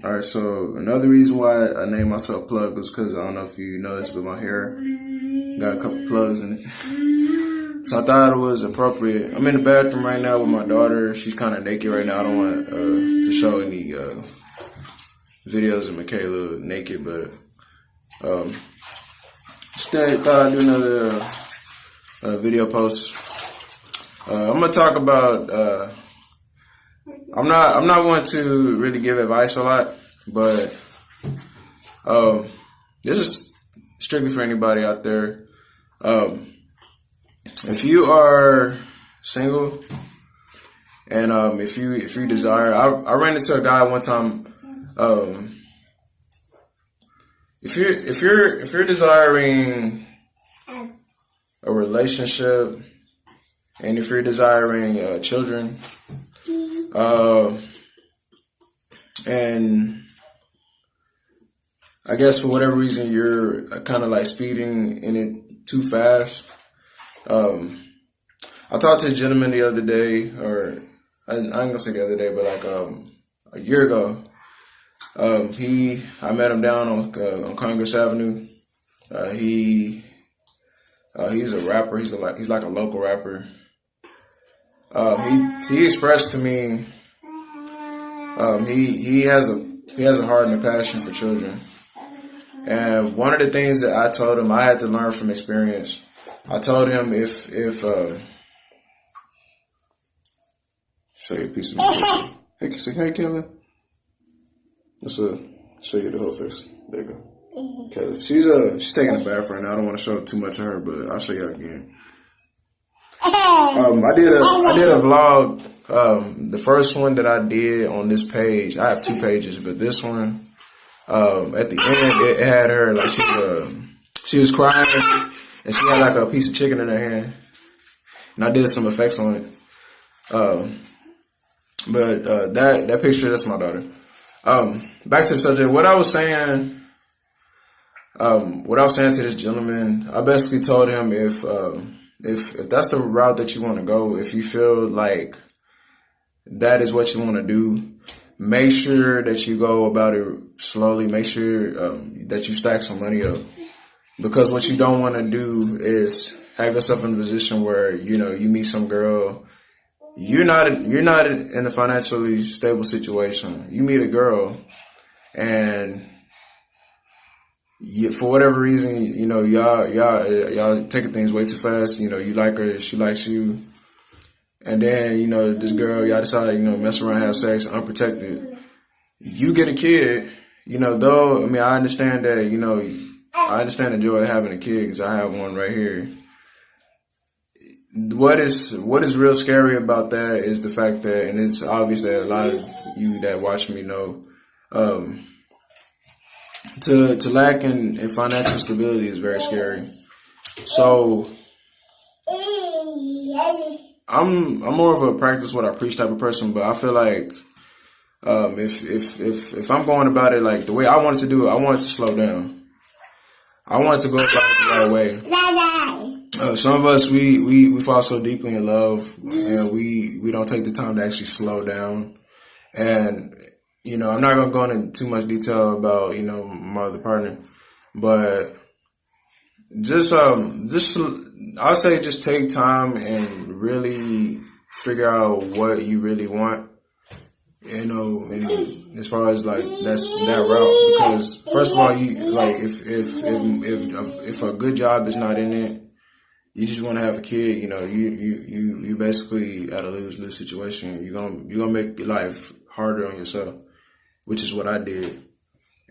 All right, so another reason why I named myself Plug was because I don't know if you noticed, but my hair got a couple plugs in it. So I thought it was appropriate. I'm in the bathroom right now with my daughter. She's kind of naked right now. I don't want to show any videos of Michaela naked, but instead thought I'd do another video post. I'm gonna talk about. I'm not one to really give advice a lot, but this is strictly for anybody out there. If you are single and if you desire, I ran into a guy one time. If you're desiring a relationship and if you're desiring children. And I guess for whatever reason you're kind of like speeding in it too fast. I talked to a gentleman the other day, or I ain't gonna say the other day, but like a year ago. I met him down on Congress Avenue. He's a rapper. He's like a local rapper. He expressed to me he has a heart and a passion for children. And one of the things that I told him, I had to learn from experience. I told him if say a piece of music. Hey, say hey, Kelly. Let's show you the whole face. There you go. Kelly. She's taking a bath right now. I don't want to show too much of her, but I'll show you again. I did a vlog. The first one that I did on this page, I have 2 pages, but this one, at the end, it had her like she was crying, and she had like a piece of chicken in her hand, and I did some effects on it. But that picture, that's my daughter. Back to the subject. What I was saying to this gentleman, I basically told him if that's the route that you want to go, if you feel like that is what you want to do, make sure that you go about it slowly. Make sure that you stack some money up, because what you don't want to do is have yourself in a position where you meet some girl. You're not in a financially stable situation. You meet a girl, and for whatever reason, y'all taking things way too fast. You like her, she likes you, and then this girl, y'all decide mess around, have sex, unprotected. You get a kid, though. I mean, I understand that. I understand the joy of having a kid because I have one right here. What is real scary about that is the fact that, and it's obvious that a lot of you that watch me know, to lack in financial stability is very scary. So I'm more of a practice what I preach type of person, but I feel like if I'm going about it like the way I wanted to do it, I wanted to slow down. I wanted to go about it the right way. Some of us we fall so deeply in love, and we don't take the time to actually slow down. And I'm not gonna go into too much detail about my other partner, but just I'll say just take time and really figure out what you really want. And as far as like that route, because first of all, you like if a good job is not in it, you just want to have a kid. You basically at a lose-lose situation. You're gonna make your life harder on yourself, which is what I did.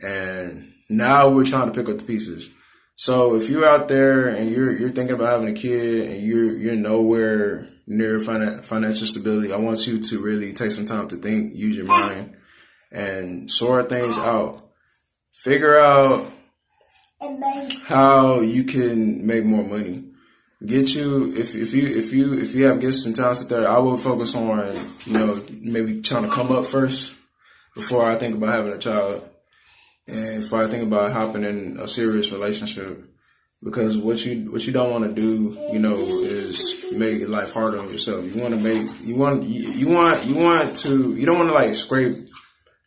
And now we're trying to pick up the pieces. So if you're out there and you're thinking about having a kid and you're nowhere near financial stability, I want you to really take some time to think, use your mind, and sort things out. Figure out how you can make more money. Get you if you have gifts and talents there, I will focus on maybe trying to come up first before I think about having a child, and before I think about hopping in a serious relationship. Because what you don't want to do, is make life harder on yourself. You don't want to like scrape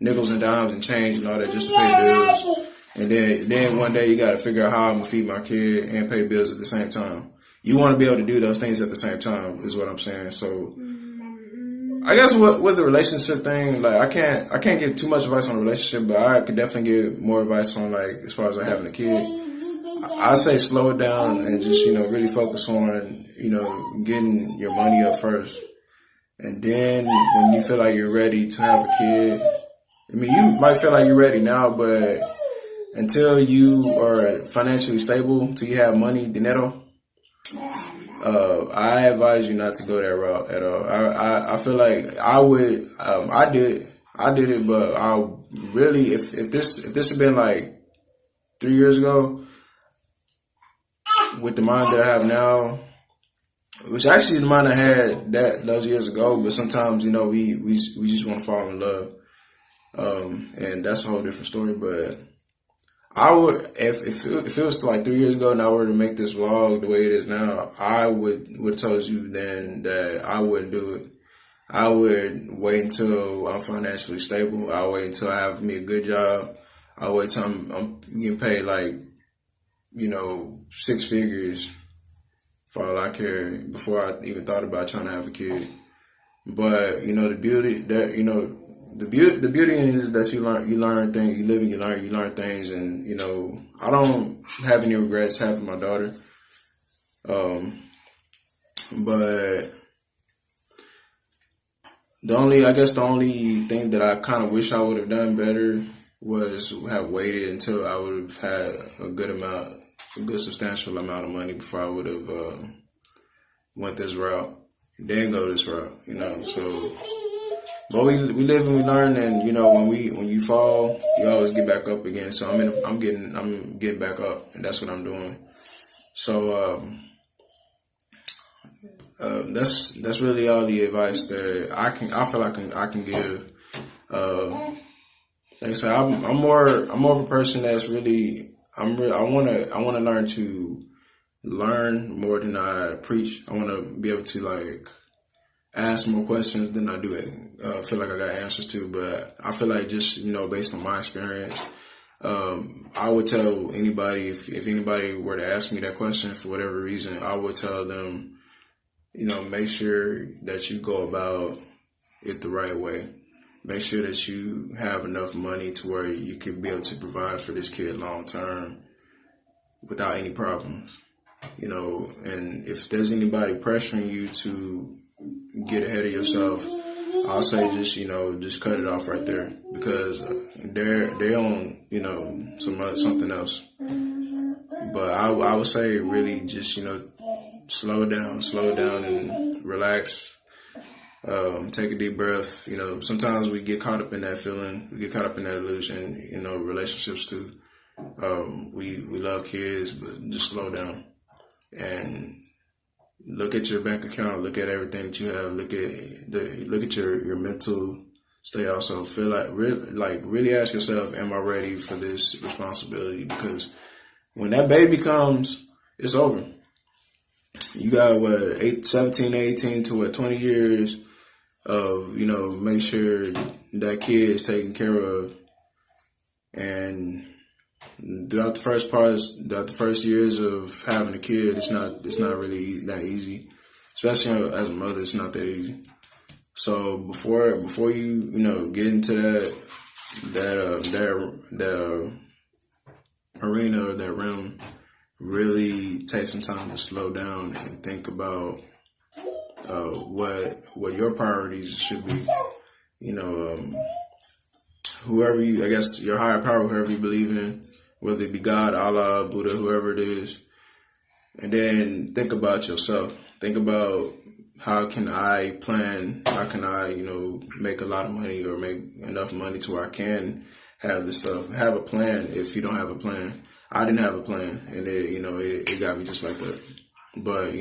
nickels and dimes and change and all that just to pay bills. And then one day you got to figure out how I'm gonna feed my kid and pay bills at the same time. You want to be able to do those things at the same time, is what I'm saying. So I guess with the relationship thing, like I can't give too much advice on a relationship, but I could definitely give more advice on, like, as far as like having a kid. I say slow it down and just, really focus on, getting your money up first. And then when you feel like you're ready to have a kid, I mean, you might feel like you're ready now, but until you are financially stable, till you have money, dinero, I advise you not to go that route at all. I feel like I would, I did it, but I really, if this had been like 3 years ago, with the mind that I have now, which actually the mind I had those years ago, but sometimes, we just want to fall in love. And that's a whole different story, but I would, if it was like 3 years ago and I were to make this vlog the way it is now, I would have told you then that I wouldn't do it. I would wait until I'm financially stable. I'll wait until I have me a good job. I'll wait till I'm getting paid like, 6 figures for all I care before I even thought about trying to have a kid. But, the beauty that, the beauty in it is that you learn things, you live and you learn things, and I don't have any regrets having my daughter. But the only thing that I kind of wish I would have done better was have waited until I would have had a good substantial amount of money before I would have went this route, then go this route, so. But we live and we learn, and when you fall, you always get back up again. So I'm getting back up, and that's what I'm doing. So that's really all the advice that I feel I can give. Like I said, I'm more of a person that's really I want to learn to learn more than I preach. I want to be able to like ask more questions than I do feel like I got answers to. But I feel like just, based on my experience, I would tell anybody, if anybody were to ask me that question for whatever reason, I would tell them, make sure that you go about it the right way. Make sure that you have enough money to where you can be able to provide for this kid long term without any problems. And if there's anybody pressuring you to get ahead of yourself, I'll say just cut it off right there, because they're on something else. But I would say really just slow down and relax. Take a deep breath. Sometimes we get caught up in that feeling, we get caught up in that illusion. Relationships too. We love kids, but just slow down and look at your bank account, look at everything that you have, look at your mental state. Also, feel like really ask yourself, am I ready for this responsibility? Because when that baby comes, it's over. You got 17, 18 to 20 years of make sure that kid is taken care of, and throughout the first years of having a kid, it's not really that easy, especially as a mother. It's not that easy. So before you get into that arena or that realm, really take some time to slow down and think about what your priorities should be. Whoever your higher power, whoever you believe in, whether it be God, Allah, Buddha, whoever it is. And then think about yourself. Think about how can I make a lot of money or make enough money to where I can have this stuff. Have a plan if you don't have a plan. I didn't have a plan, and it got me just like that. But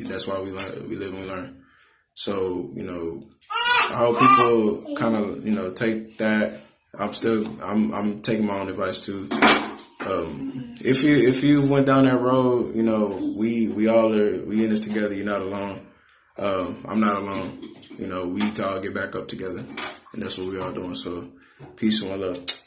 that's why we live and we learn. So I hope people kind of take that. I'm taking my own advice too. If you went down that road, we all we in this together. You're not alone. I'm not alone. We can all get back up together. and that's what we all doing. So peace and one love.